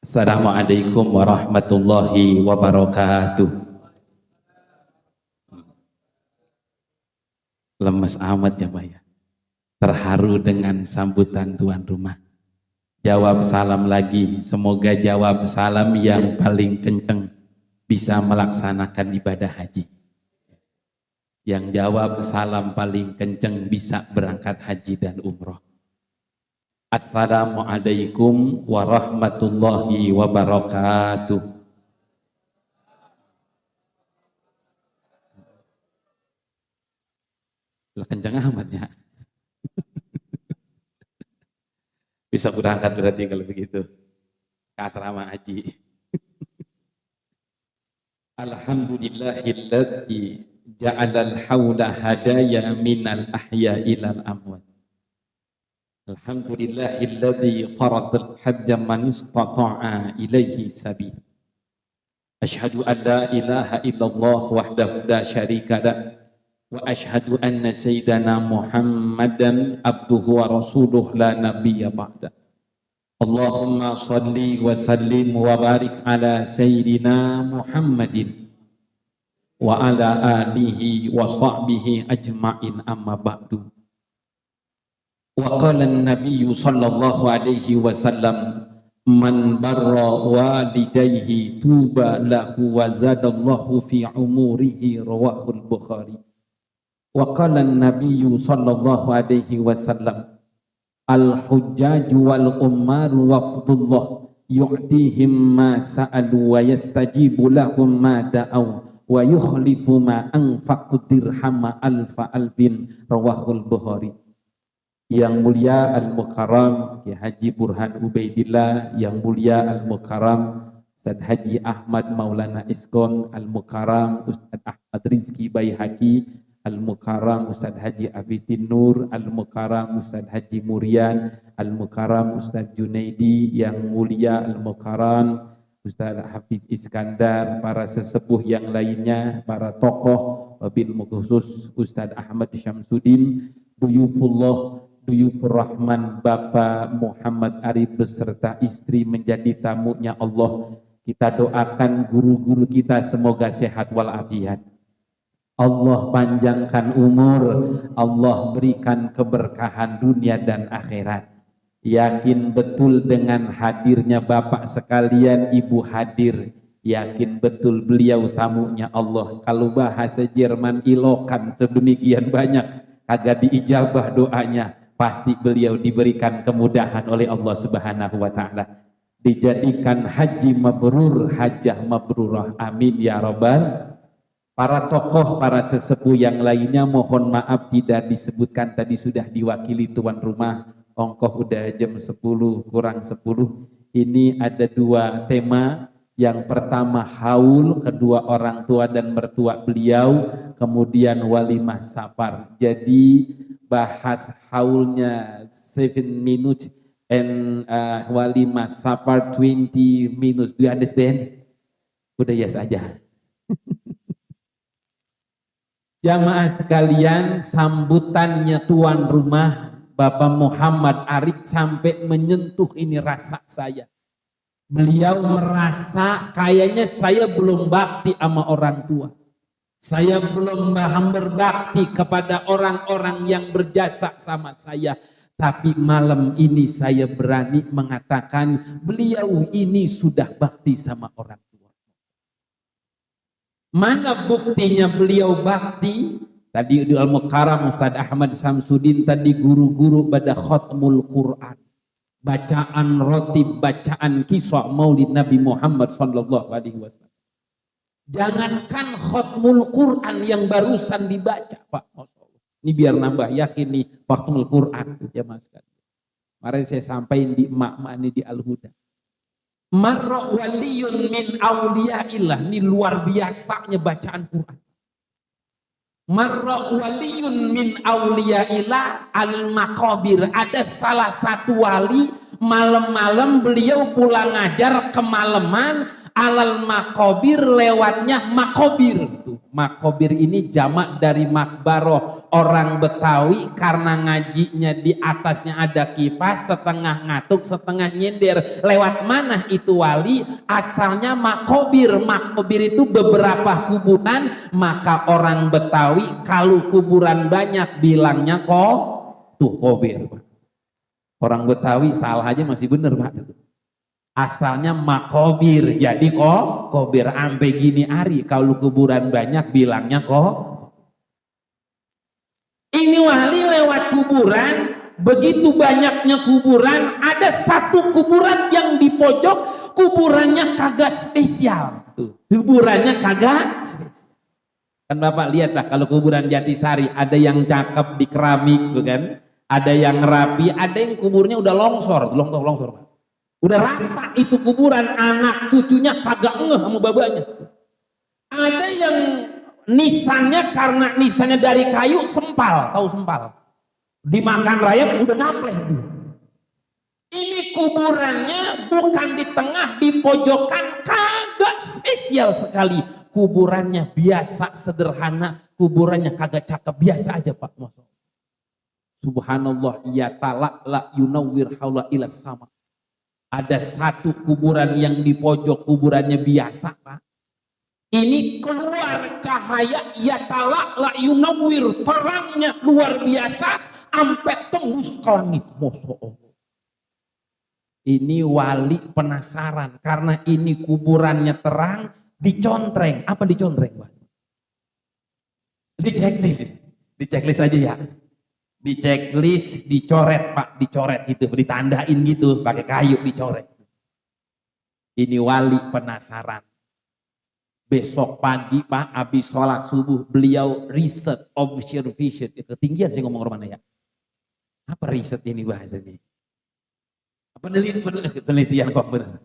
Assalamualaikum warahmatullahi wabarakatuh. Lemes amat ya Pak ya. Terharu dengan sambutan tuan rumah. Jawab salam lagi. Semoga jawab salam yang paling kenceng bisa melaksanakan ibadah haji. Yang jawab salam paling kenceng bisa berangkat haji dan umroh. Assalamualaikum warahmatullahi wabarakatuh. Lah kenceng amatnya. Bisa berangkat berarti kalau begitu ke asrama haji. Alhamdulillahilladzi ja'alal haula hadaya minal ahya ilal amwat. Alhamdulillahilladzi faradal hajja man istata'a ilaihi sabil. Asyhadu an la ilaha illallah wahdahu la syarika lah wa asyhadu anna sayyidana Muhammadan abduhu wa rasuluh la nabiyya ba'da. Allahumma salli wa sallim wa barik ala sayyidina Muhammadin wa ala alihi wa sahbihi ajma'in amma ba'du. Wa qala an-nabiy sallallahu alaihi wasallam man barra walidayhi tuba lahu wa zadallahu fi umurihi rawahul Bukhari. Wa qala an-nabiy sallallahu alaihi wasallam al-hujjaju wal ummaru wafdullah yu'tihim ma sa'alu wa yastajibu lahum ma da'aw wa yukhlifu ma anfaqu dirhama alfa alfin rawahul Bukhari. Yang mulia Al-Mukarram Kiai Haji Burhan Ubaidillah, yang mulia Al-Mukarram Ustaz Haji Ahmad Maulana Iskon, Al-Mukarram Ustaz Ahmad Rizki Baihaqi, Al-Mukarram Ustaz Haji Abidin Nur, Al-Mukarram Ustaz Haji Murian, Al-Mukarram Ustaz Junaidi, yang mulia Al-Mukarram Ustaz Hafiz Iskandar, para sesepuh yang lainnya, para tokoh, wabil khusus Ustaz Ahmad Syamsuddin, Duyufullah, Duyufur Rahman, Bapak Muhammad Arif beserta istri menjadi tamunya Allah. Kita doakan guru-guru kita semoga sehat walafiat. Allah panjangkan umur, Allah berikan keberkahan dunia dan akhirat. Yakin betul dengan hadirnya Bapak sekalian, Ibu hadir. Yakin betul beliau tamunya Allah. Kalau bahasa Jerman ilokan sedemikian banyak, kagak diijabah doanya, pasti beliau diberikan kemudahan oleh Allah Subhanahu wa taala. Dijadikan haji mabrur, hajjah mabrurah. Amin ya rabbal. Para tokoh, para sesepuh yang lainnya mohon maaf tidak disebutkan, tadi sudah diwakili tuan rumah. Ongkoh udah jam 10 kurang 10. Ini ada dua tema. Yang pertama haul, kedua orang tua dan mertua beliau, kemudian walimah safar. Jadi bahas haulnya 7 minutes and walimah safar 20 minutes. Do you understand? Udah yes aja. Jamaah sekalian, sambutannya tuan rumah Bapak Muhammad Arif sampai menyentuh ini rasa saya. Beliau merasa kayaknya saya belum bakti sama orang tua. Saya belum berbakti kepada orang-orang yang berjasa sama saya. Tapi malam ini saya berani mengatakan beliau ini sudah bakti sama orang tua. Mana buktinya beliau bakti? Tadi di Al-Mukarram Ustaz Ahmad Syamsuddin tadi guru-guru pada khatmul Quran. Bacaan rotib, bacaan kisah maulid Nabi Muhammad sallallahu alaihi wasallam. Jangankan khatmul Quran yang barusan dibaca, Pak. Masya Allah. Ini biar nambah yakin nih khatmul Quran ya Mas. Kemarin saya sampaikan di emak-emak ini di Al-Huda. Marra waliyun min awliyaillah, ini luar biasanya bacaan Quran. Marra waliyun min awliyaillah al-maqabir, ada salah satu wali malam-malam beliau pulang ngajar kemalaman alal maqabir, lewatnya maqabir. Makobir ini jamak dari makbaroh. Orang Betawi karena ngajinya di atasnya ada kipas, setengah ngatuk, setengah nyindir. Lewat mana itu wali? Asalnya makobir. Makobir itu beberapa kuburan, maka orang Betawi kalau kuburan banyak bilangnya tuh kobir. Orang Betawi salah aja masih bener Pak. Asalnya makobir, jadi kobir. Ampe gini hari kalau kuburan banyak bilangnya ini wali lewat kuburan. Begitu banyaknya kuburan, ada satu kuburan yang di pojok, kuburannya kagak spesial. Kuburannya kagak spesial. Kan Bapak lihat lah, kalau kuburan Jatisari ada yang cakep di keramik tuh kan, ada yang rapi, ada yang kuburnya udah longsor Pak. Udah rata itu kuburan, anak cucunya kagak ngeh sama babanya. Ada yang nisannya, karena nisannya dari kayu, sempal, tahu sempal, dimakan rayap udah napleh. Ini kuburannya bukan di tengah, di pojokan, kagak spesial sekali. Kuburannya biasa, sederhana, kuburannya kagak cakep, biasa aja Pak. Subhanallah, ya talak la yunawwir haula ila sama. Ada satu kuburan yang di pojok, kuburannya biasa Pak. Ini keluar cahaya, ya talak la yunawwir, terangnya luar biasa sampai tembus ke langit. Masya Allah. Ini wali penasaran karena ini kuburannya terang, dicontreng. Apa dicontreng Pak? Di checklist aja ya. Di checklist, dicoret Pak, dicoret gitu, ditandain gitu, pakai kayu dicoret. Ini wali penasaran. Besok pagi Pak, habis sholat subuh, beliau riset, observation. Ketinggian saya ngomong mana ya? Apa riset ini bahasanya? Penelitian kok bener.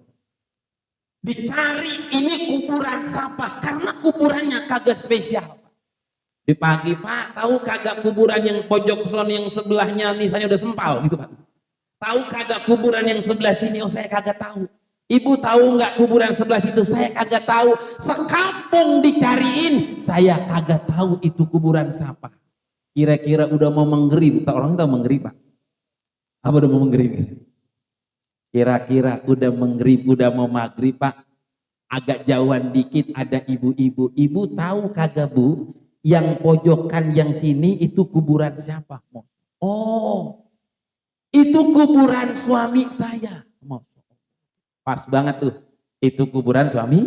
Dicari ini kuburan siapa? Karena kuburannya kagak spesial. Di pagi Pak, tahu kagak kuburan yang pojok son yang sebelahnya misalnya udah sempal gitu Pak? Tahu kagak kuburan yang sebelah sini? Oh saya kagak tahu. Ibu tahu nggak kuburan sebelah situ? Saya kagak tahu. Sekampung dicariin, saya kagak tahu itu kuburan siapa. Kira-kira udah mau menggerib? Orang tahu menggerib Pak? Apa udah mau menggerib? Kira-kira udah menggerib, udah mau maghrib Pak? Agak jauhan dikit ada ibu-ibu. Ibu tahu kagak Bu? Yang pojokan yang sini itu kuburan siapa? Oh, itu kuburan suami saya. Pas banget tuh, itu kuburan suami.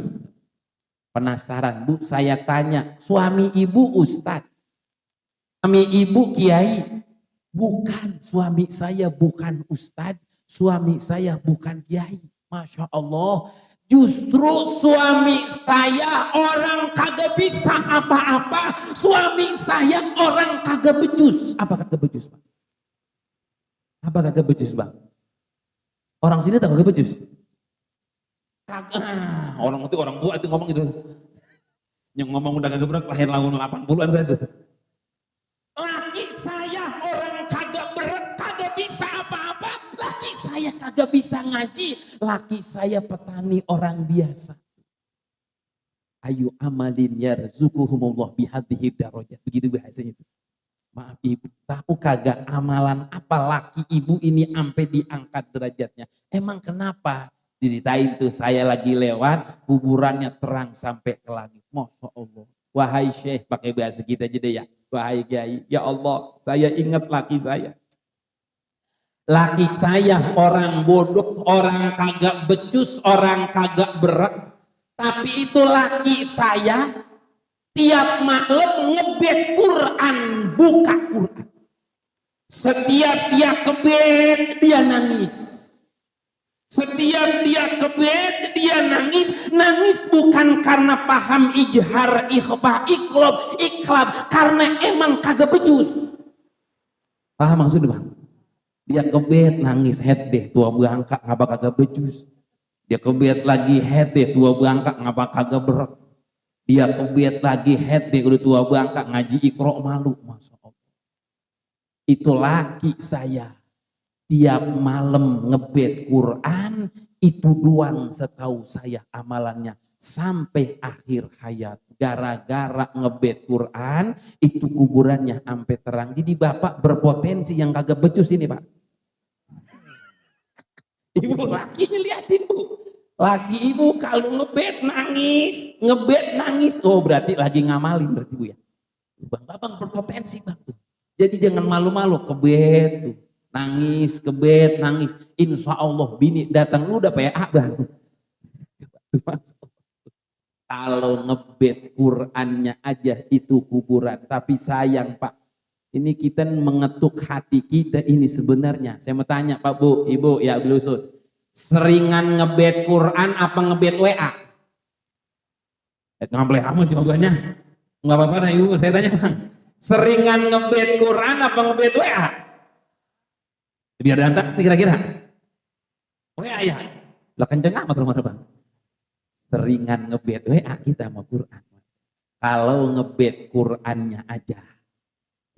Penasaran Bu, saya tanya, suami ibu ustadz, suami ibu kiai? Bukan, suami saya bukan ustadz, suami saya bukan kiai. Masya Allah. Justru suami saya orang kagak bisa apa-apa, suami saya orang kagak becus. Apa kagak becus Pak? Apa kagak becus Bang? Orang sini tak kagak becus? Kagak. Orang itu orang tua itu ngomong gitu. Yang ngomong udah kagak berat, lahir tahun 80-an itu. Laki saya orang kagak berat, kagak bisa apa-apa. Laki saya kagak bisa ngaji, laki saya petani orang biasa. Ayu amalin yarzuquhumullah bihadhihi darajat. Begitu bahasanya itu. Maaf ibu, tahu kagak amalan apa laki ibu ini sampai diangkat derajatnya? Emang kenapa? Diceritain tuh, saya lagi lewat, kuburannya terang sampai ke langit. Masya Allah. Wahai Syekh, pakai bahasa kita aja deh ya. Wahai Kiai, ya Allah, saya ingat laki saya. Laki saya orang bodoh, orang kagak becus, orang kagak berat. Tapi itu laki saya tiap malam ngebet Quran, buka Quran. Setiap dia ke bed, dia nangis. Setiap dia ke bed, dia nangis. Nangis bukan karena paham ijhar, ikhfah, iklab, karena emang kagak becus. Paham maksudnya Bang? Dia ke bed nangis, head deh tua berangkat ngapa kagak becus. Dia ke bed lagi, head deh tua berangkat ngapa kagak berat. Dia ke bed lagi, head deh udah tua berangkat ngaji Iqra malu. Masya Allah. Itu laki saya tiap malam ngebed Quran, itu doang setahu saya amalannya. sampai akhir hayat. Gara-gara ngebet Quran, itu kuburannya sampai terang. Jadi bapak berpotensi yang kagak becus ini pak. Ibu lakinya liatin bu. Laki ibu kalau ngebet nangis. Oh berarti lagi ngamalin berarti bu ya. Bang babang berpotensi bang. Jadi jangan malu-malu kebet tuh. Kebet nangis. Insya Allah bini datang lu udah PA bang. Kalau ngebet Qurannya aja itu kuburan. Tapi sayang pak, ini kita mengetuk hati kita ini sebenarnya. Saya mau tanya pak bu, ibu ya belusus. Seringan ngebet Quran apa ngebet WA? Ngamble kamu jawabannya. Nggak apa-apa nah ibu, saya tanya bang. Seringan ngebet Quran apa ngebet WA? Biar dantak kira-kira. WA ya? Lah kenceng amat rumah bang. Seringan ngebet WA kita sama Quran. Kalau ngebet Qurannya aja,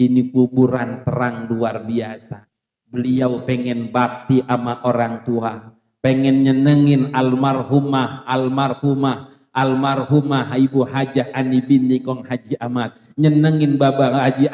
ini kuburan terang luar biasa. Beliau pengen bakti sama orang tua, pengen nyenengin almarhumah Ibu Hajah Ani binti Kong Haji Ahmad, nyenengin Bapak Haji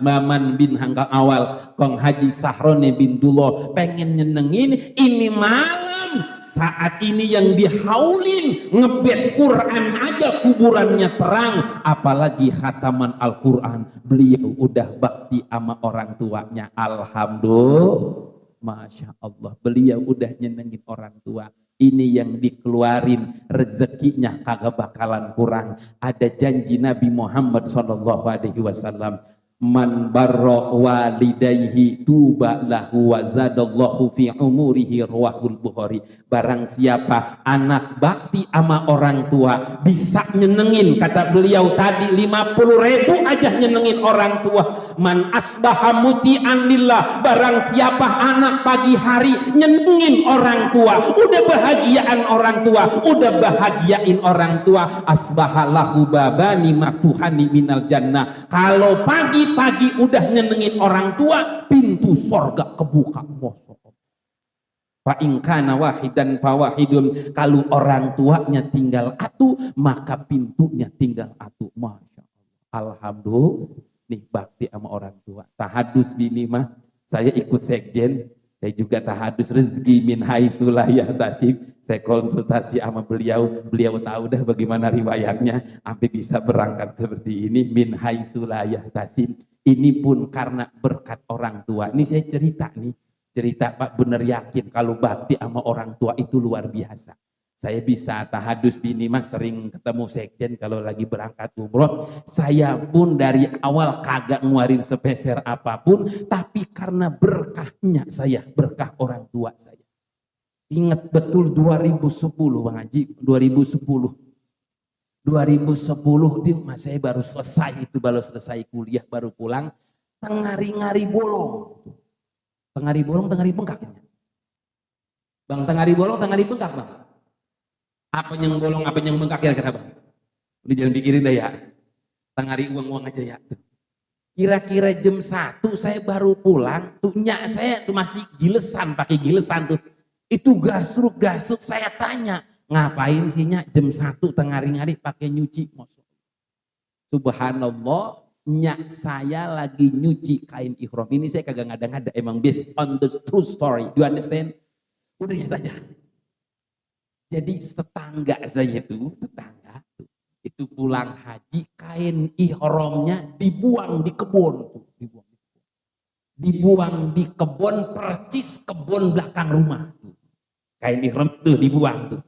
Maman bin Hangka Awal Kong Haji Sahroni bin Dullah, pengen nyenengin ini malam saat ini yang dihaulin ngebet Quran aja kuburannya terang, apalagi khataman Al-Quran. Beliau udah bakti sama orang tuanya. Alhamdulillah, Masya Allah, beliau udah nyenengin orang tua. Ini yang dikeluarin rezekinya kagak bakalan kurang. Ada janji Nabi Muhammad SAW, man barra walidayhi tuba lahu wa zadallahu fi umurihi, rawahul Bukhari. Barang siapa anak bakti sama orang tua bisa nyenengin, kata beliau tadi 50.000 aja nyenengin orang tua. Man asbaha muti'an lillah, barang siapa anak pagi hari nyenengin orang tua, udah bahagiaan orang tua, udah bahagiain orang tua, asbaha lahu babani matuhani minal jannah. Kalau pagi-pagi udah nyenengin orang tua, pintu sorga kebuka. Fa in kana wahidan fa wahidun, kalau orang tuanya tinggal atu, maka pintunya tinggal atu. Masya Allah, alhamdulillah, nih bakti sama orang tua. Tahadus bini mah, saya ikut sekjen, saya juga tahadus rezeki min haitsu la yahtasib. Saya konsultasi sama beliau tahu dah bagaimana riwayatnya sampai bisa berangkat seperti ini, min haitsu la yahtasib. Ini pun karena berkat orang tua. Ini saya cerita Pak, bener yakin kalau bakti sama orang tua itu luar biasa. Saya bisa tahadus bini mas, sering ketemu sekjen kalau lagi berangkat umroh. Saya pun dari awal kagak ngeluarin sepeser apapun, tapi karena berkahnya saya, berkah orang tua saya. Ingat betul 2010 Bang Haji, 2010 itu mas saya baru selesai kuliah, baru pulang, tengari-ngari bolong. Tengari bolong, tengari bengkak. Bang, tengari bolong, tengari bengkak bang. Apa yang bolong, apa yang bengkak kira-kira bang? Udah jangan pikirin dah ya. Tengari uang-uang aja ya. Kira-kira jam 1 saya baru pulang, tuh nyak saya tuh masih gilesan, pakai gilesan tuh. Itu gasuk-gasuk, saya tanya, ngapain sih nyak jam 1 tengari-ngari pakai nyuci? Subhanallah, nyak saya lagi nyuci kain ihram. Ini saya kagak ngada-ngada, emang based on the true story. Do you understand? Udah ya saja. Jadi tetangga saya itu pulang haji, kain ihramnya dibuang di kebun. Dibuang di kebun, percis kebun belakang rumah. Kain ihram tuh dibuang tuh.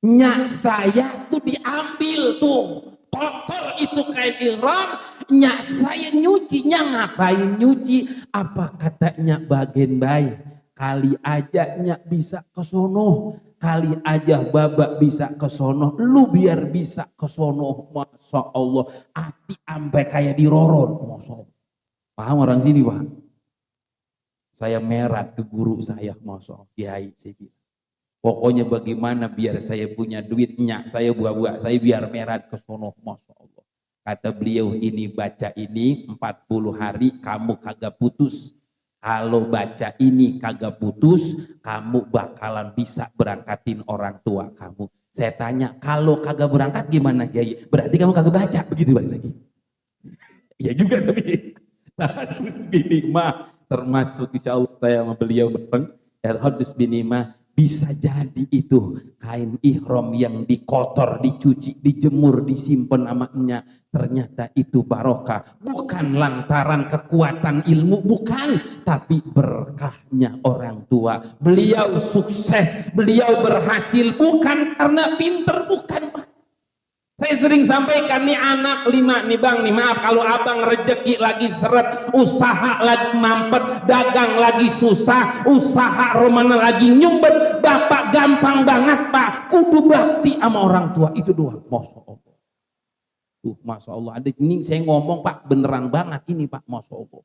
Nyak saya tuh diambil tuh. Kotor itu kain ihram, nyak saya nyucinya, ngapain nyuci? Apa katanya bagian baik, kali aja nyak bisa ke sono, kali aja babak bisa ke sono, lu biar bisa ke sono. Masya Allah, hati sampai kayak diroron. Masya Allah, paham orang sini Pak? Saya merat ke guru saya, Masya Allah, Kiai, saya bilang pokoknya bagaimana biar saya punya duitnya, saya buah-buah, saya biar merat ke sono. Masya Allah. Kata beliau, ini baca ini 40 hari kamu kagak putus. Kalau baca ini kagak putus, kamu bakalan bisa berangkatin orang tua kamu. Saya tanya, kalau kagak berangkat gimana Kiai? Berarti kamu kagak baca, begitu balik lagi. Iya juga tapi hadis binimah termasuk insya Allah saya sama beliau bareng. Hadis binimah bisa jadi itu kain ihram yang dikotor, dicuci, dijemur, disimpan amaknya, ternyata itu barokah, bukan lantaran kekuatan ilmu, bukan, tapi berkahnya orang tua. Beliau sukses, beliau berhasil bukan karena pinter, bukan. Saya sering sampaikan nih anak 5 nih bang, nih maaf kalau abang rezeki lagi seret, usaha lagi mampet, dagang lagi susah, usaha romana lagi nyumbet, bapak gampang banget pak, kudu bakti sama orang tua, itu doang. Masya Allah. Masya Allah, ada ini saya ngomong pak beneran banget ini pak, Masya Allah.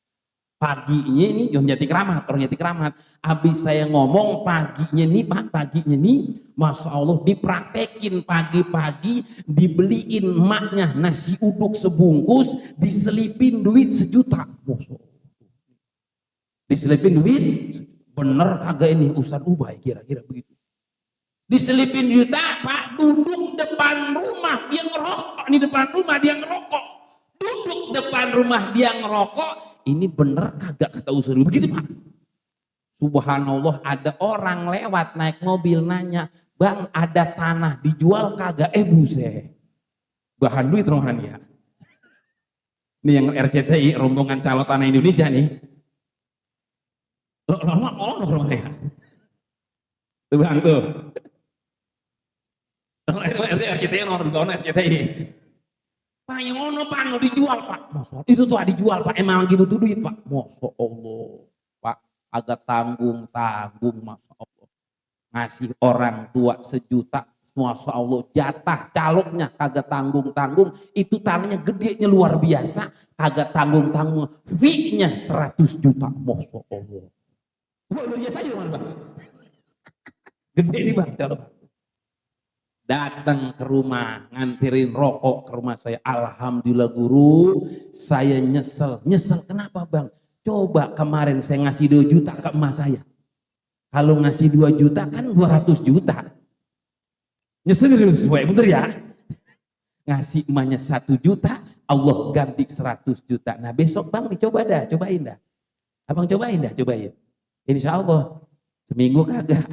Paginya ini orang Jati Keramat, habis saya ngomong paginya nih pak, paginya nih Masya Allah dipraktekin pagi-pagi, dibeliin emaknya nasi uduk sebungkus, diselipin duit 1 juta. Masya Allah, diselipin duit, bener kagak ini Ustadz Ubay kira-kira begitu, diselipin juta pak, duduk depan rumah dia ngerokok, di depan rumah dia ngerokok, duduk depan rumah dia ngerokok. Ini bener kagak kata Ustadz begitu pak? Subhanallah, ada orang lewat naik mobil nanya, bang ada tanah dijual kagak? Buset, bahan duit rombongan ya. Ini yang RCTI, rombongan calon tanah Indonesia nih. Lo ya. Tuh bang tuh. RCTI nomor RCTI. Pak yang ono pak, no dijual pak. Masya Allah. Itu tuh dijual pak, emang lagi butuh duit pak. Masya Allah pak, agak tanggung Masya Allah. Ngasih orang tua 1 juta, Masya Allah, jatah caloknya kagak tanggung, itu tanahnya gedenya luar biasa, kagak tanggung, fee-nya 100 juta. Masya Allah. Luar biasa aja bang. Gede nih bang, calok. Datang ke rumah, nganterin rokok ke rumah saya. Alhamdulillah guru, saya nyesel kenapa bang? Coba kemarin saya ngasih 2 juta ke emas saya, kalau ngasih 2 juta kan 200 juta, nyesel sesuai bener ya. Ngasih emaknya 1 juta, Allah ganti 100 juta. Nah besok bang nih cobain dah abang, cobain insya Allah seminggu kagak,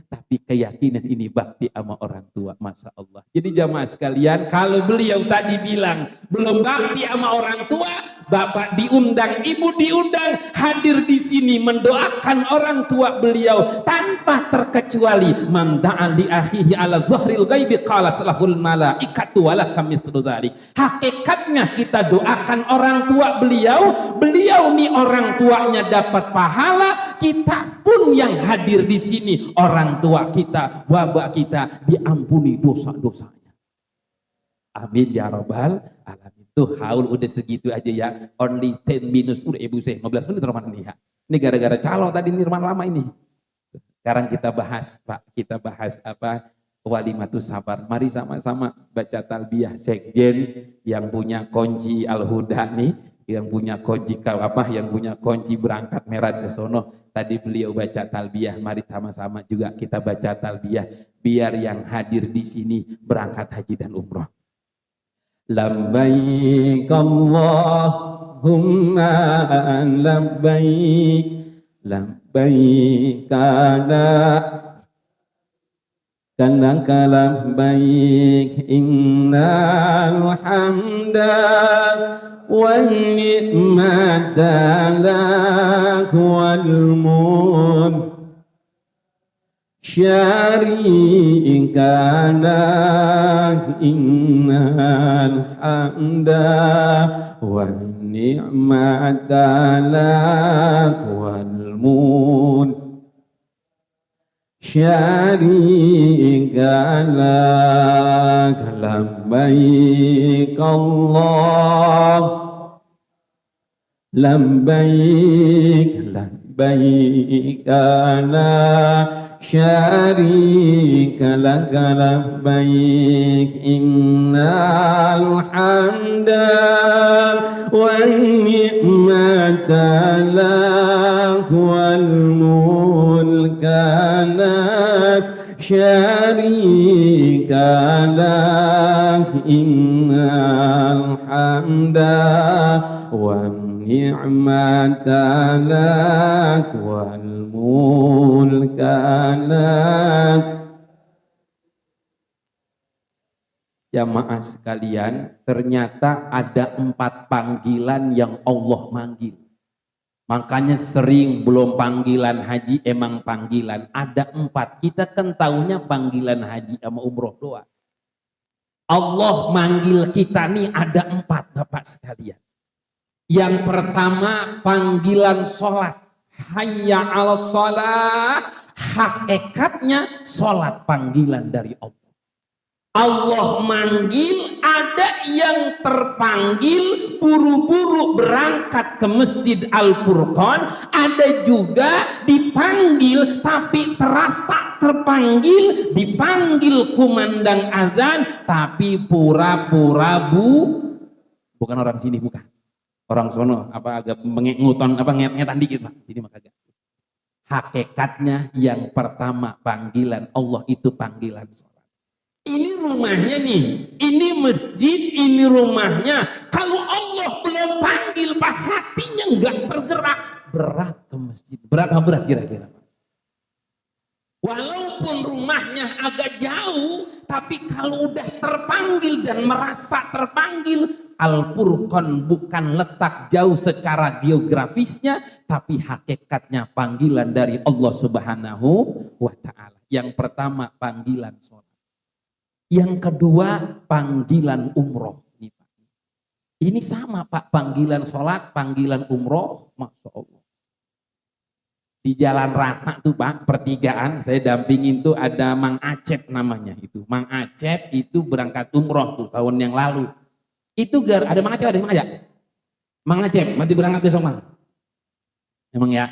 tapi keyakinan ini bakti sama orang tua. Masya Allah. Jadi jamaah sekalian, kalau beliau tadi bilang belum bakti sama orang tua, bapak diundang, ibu diundang, hadir di sini mendoakan orang tua beliau tanpa terkecuali. Man da'a li akhihi ala dhahril ghaibi qalat lahul malaikatu wa lakam mithlu dzalik. Hakikatnya kita doakan orang tua beliau nih orang tuanya dapat pahala, kita pun yang hadir di sini orang tua kita, bapak kita diampuni dosa-dosanya. Amin ya rabbal alamin. Tuh haul udah segitu aja ya, only 10 minutes udah ibu saya 15 menit roman nih ya. Ini gara-gara calo tadi nirman lama ini. Sekarang kita bahas pak, apa walimatus sabar. Mari sama-sama baca talbiyah. Sekjen yang punya kunci Al-Huda nih, yang punya kunci berangkat merah ke sono. Tadi beliau baca talbiyah, mari sama-sama juga kita baca talbiyah biar yang hadir di sini berangkat haji dan umroh. Labbaik Allahumma labbaik, labbaik laka labbaik, innal hamda wan ni'mata lak wal mulk syarika lak, innal hamda wan ni'mata lak wal mulk syarika lak. Labbaik Allah labbaik, labbaik la syarika lak labbaik, innal hamda wan ni'mata lak wal mulka lak شريك لك إن الحمد والنعمة لك والملك لك. Jamaah sekalian, ternyata ada 4 panggilan yang Allah manggil. Makanya sering belum panggilan haji emang panggilan. Ada 4. Kita kan tahunya panggilan haji sama umroh doang. Allah manggil kita nih ada 4 Bapak sekalian. Yang pertama panggilan sholat. Hayya 'alas sholat. Hakikatnya sholat panggilan dari Allah. Allah manggil, ada yang terpanggil buru-buru berangkat ke Masjid Al-Furqan, ada juga dipanggil tapi terasa terpanggil, dipanggil kumandang azan tapi pura-pura bukan orang sini, bukan orang sono, apa agak menguton apa ngetan dikit Pak, sini mah kagak. Hakikatnya yang pertama panggilan Allah itu panggilan sholat. Ini rumahnya nih, ini masjid, ini rumahnya. Kalau Allah belum panggil, Pak, hatinya nggak tergerak, berat ke masjid. Berat apa berat kira-kira? Walaupun rumahnya agak jauh, tapi kalau udah terpanggil dan merasa terpanggil, Al-Furqan bukan letak jauh secara geografisnya, tapi hakikatnya panggilan dari Allah Subhanahu wa Ta'ala. Yang pertama panggilan sholat. Yang kedua panggilan umroh. Ini sama Pak, panggilan sholat, panggilan umroh, Masya Allah. Di Jalan Rata tuh Pak, pertigaan, saya dampingin tuh ada Mang Acep namanya itu. Mang Acep itu berangkat umroh tuh tahun yang lalu. Itu ada Mang Acep, ada Mang Acep. Mang Acep, mati berangkat besok Mang. Emang ya.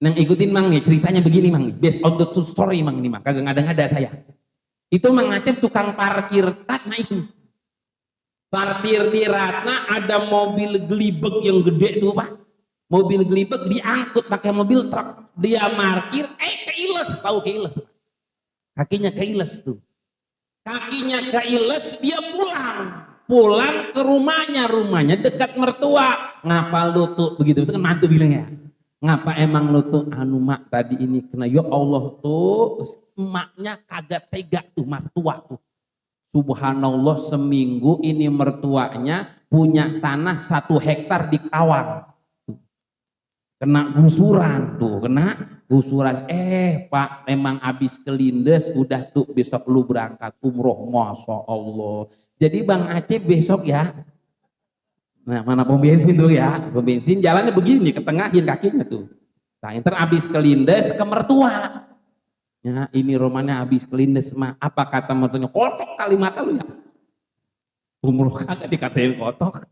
Nang ikutin Mang nih, ceritanya begini Mang nih, based on the true story Mang nih Mang, kagak ngada-ngada saya. Itu Mang Acep tukang parkir Ratna itu. Parkir di Ratna ada mobil gelibek yang gede tuh Pak. Mobil gelibek diangkut pakai mobil truk. Dia parkir, keiles, tahu keiles. Kakinya keiles tuh. Kakinya keiles, dia pulang. Pulang ke rumahnya dekat mertua. Ngapa lu tuh begitu? Kan mantu bilang ya. Ngapa emang lu tuh anu mak tadi ini kena ya Allah tuh emaknya kagak tega tuh mertua tuh. Subhanallah seminggu ini mertuanya punya tanah 1 hektar di Tawang. Kena gusuran tuh, kena gusuran. Pak emang abis kelindes udah tuh besok lu berangkat umroh, Masya Allah. Jadi Bang Aceh besok ya. Nah, mana pom bensin tuh ya, pom bensin jalannya begini, ketengahin kakinya tuh. Nah, ntar abis kelindes ke mertua. Ya, ini rumahnya abis kelindes mah. Apa kata mertuanya? Kotok kalimat lu ya. Umroh kagak dikatain kotok.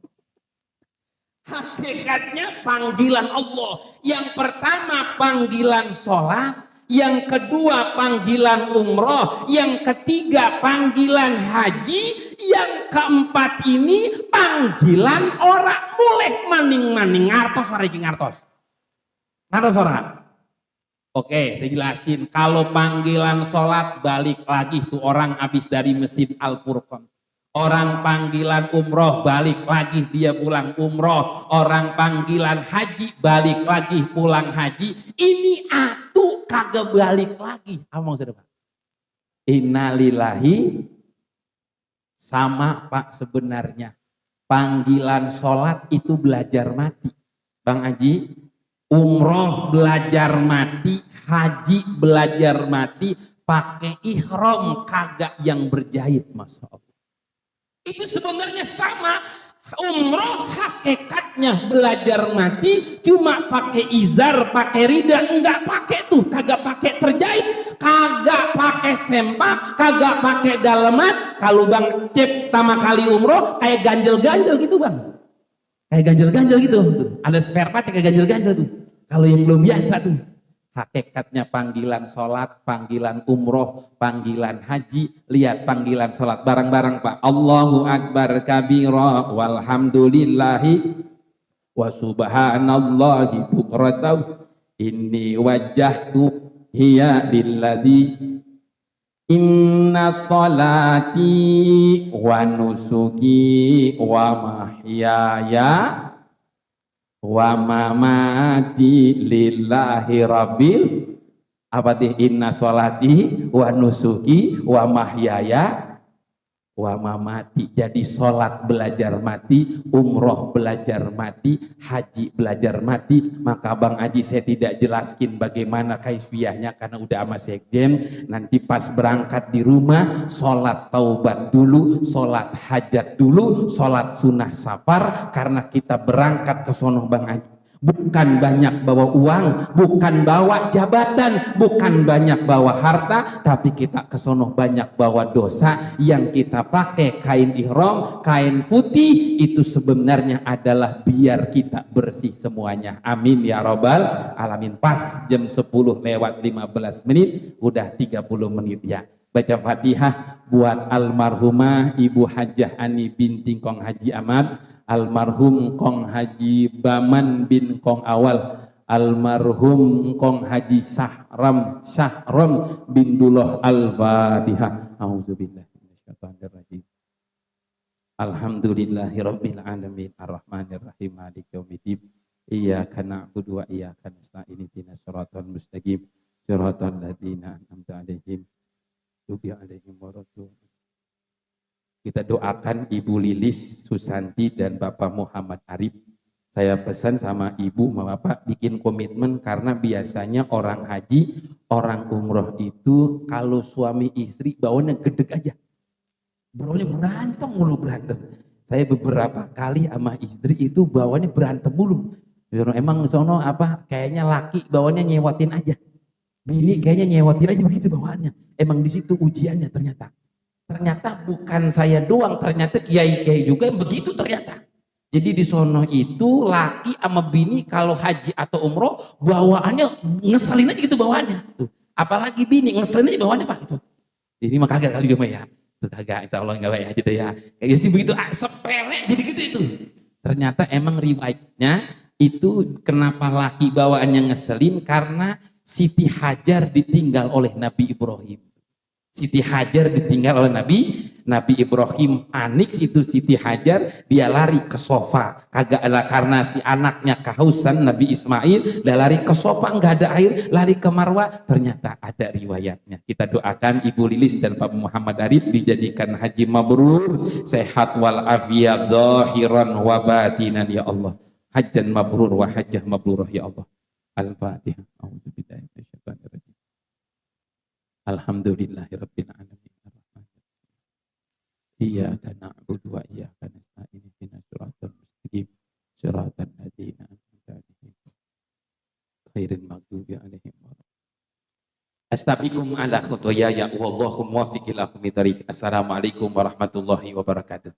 Hakikatnya panggilan Allah. Yang pertama panggilan sholat, yang kedua panggilan umroh, yang ketiga panggilan haji, yang keempat ini panggilan orang mulai maning-maning ngartos hari ngartos. Ngartos ora? Oke, saya jelasin. Kalau panggilan sholat balik lagi tuh orang habis dari Masjid Al-Furqan. Orang panggilan umroh balik lagi dia pulang umroh. Orang panggilan haji balik lagi pulang haji. Ini atuh kagak balik lagi. Apa maksudnya Pak? Innalillahi sama Pak sebenarnya. Panggilan sholat itu belajar mati. Bang Haji, umroh belajar mati, haji belajar mati, pakai ihram kagak yang berjahit, Masya Allah. Itu sebenarnya sama. Umroh hakikatnya belajar mati, cuma pakai izar, pakai rida, enggak pakai tuh, kagak pakai terjahit, kagak pakai sempak, kagak pakai dalemat. Kalau Bang Cep pertama kali umroh kayak ganjel-ganjel gitu Bang, kayak ganjel-ganjel gitu, ada spare part kayak ganjel-ganjel tuh. Kalau yang belum biasa tuh, hakikatnya panggilan sholat, panggilan umroh, panggilan haji. Lihat panggilan sholat bareng-bareng Pak. Allahu Akbar kabira walhamdulillahi wa subhanallahi bukratahu inni wajjahtu hiya lilladzi Inna sholati wa nusuki wa mahyaya wa mamati lillahi rabbil apa deh inna sholati wa nusuki wa mahyaya wa mamati. Jadi sholat belajar mati, umroh belajar mati, haji belajar mati. Maka Bang Haji saya tidak jelaskin bagaimana kaifiyahnya karena udah sama sekjen. Nanti pas berangkat di rumah sholat taubat dulu, sholat hajat dulu, sholat sunnah safar. Karena kita berangkat ke sono Bang Haji bukan banyak bawa uang, bukan bawa jabatan, bukan banyak bawa harta, tapi kita kesono banyak bawa dosa. Yang kita pakai kain ihram, kain putih, itu sebenarnya adalah biar kita bersih semuanya. Amin ya robbal alamin. Pas jam 10 lewat 15 menit, udah 30 menit ya. Baca Fatihah buat almarhumah Ibu Hajah Ani binti Kong Haji Ahmad, almarhum Kong Haji Baman bin Kong Awal, almarhum Kong Haji Syahram bin Dullah. Al-Fatihah. A'udzubillahi minasyaitonirrajim. Alhamdulillahirabbil alamin arrahmanir rahim maliki yaumiddin. Iyyaka na'budu wa iyyaka nasta'in ihdinas siratal mustaqim siratal ladzina an'amta 'alaihim ghairil maghdubi 'alaihim. Kita doakan Ibu Lilis Susanti dan Bapak Muhammad Arif. Saya pesan sama Ibu sama Bapak bikin komitmen, karena biasanya orang haji, orang umroh itu kalau suami istri bawanya gedeg aja. Bawanya berantem mulu berantem. Saya beberapa kali sama istri itu bawanya berantem mulu. Emang sono apa kayaknya laki bawanya nyewatin aja. Bini kayaknya nyewatin aja begitu bawaannya. Emang di situ ujiannya ternyata. Ternyata bukan saya doang, ternyata kiai-kiai juga yang begitu ternyata. Jadi di sono itu laki sama bini kalau haji atau umroh bawaannya ngeselin aja gitu bawaannya. Tuh. Apalagi bini ngeselin aja bawaannya Pak gitu. Jadi mah kagak kali dia mah ya. Tuh kagak, insya Allah enggak ya gitu ya. Kayak sih begitu sepele jadi gitu itu. Ternyata emang riwayatnya itu kenapa laki bawaannya ngeselin karena Siti Hajar ditinggal oleh Nabi Ibrahim. Siti Hajar ditinggal oleh Nabi Ibrahim, panik itu Siti Hajar, dia lari ke sofa, kagak lah karena anaknya kehausan Nabi Ismail, dia lari ke sofa nggak ada air, lari ke Marwah, ternyata ada riwayatnya. Kita doakan Ibu Lilis dan Pak Muhammad Arif dijadikan haji mabrur, sehat wal afiat zahiran wa batinan ya Allah. Hajjan mabrur wa hajjah mabrurah ya Allah. Al-Fatihah. A'udzubillahi minasyaitonir rajim. Alhamdulillahirabbil alamin. Iyyaka na'budu wa iyyaka nasta'in ihdinas siratal mustaqim siratal ladzina an'amta 'alaihim ghairil maghdubi 'alaihim waladdallin. Astaghfirukum ala khotoyaya wallahu muwaffiq ila aqwamit thoriq. Assalamualaikum warahmatullahi wabarakatuh.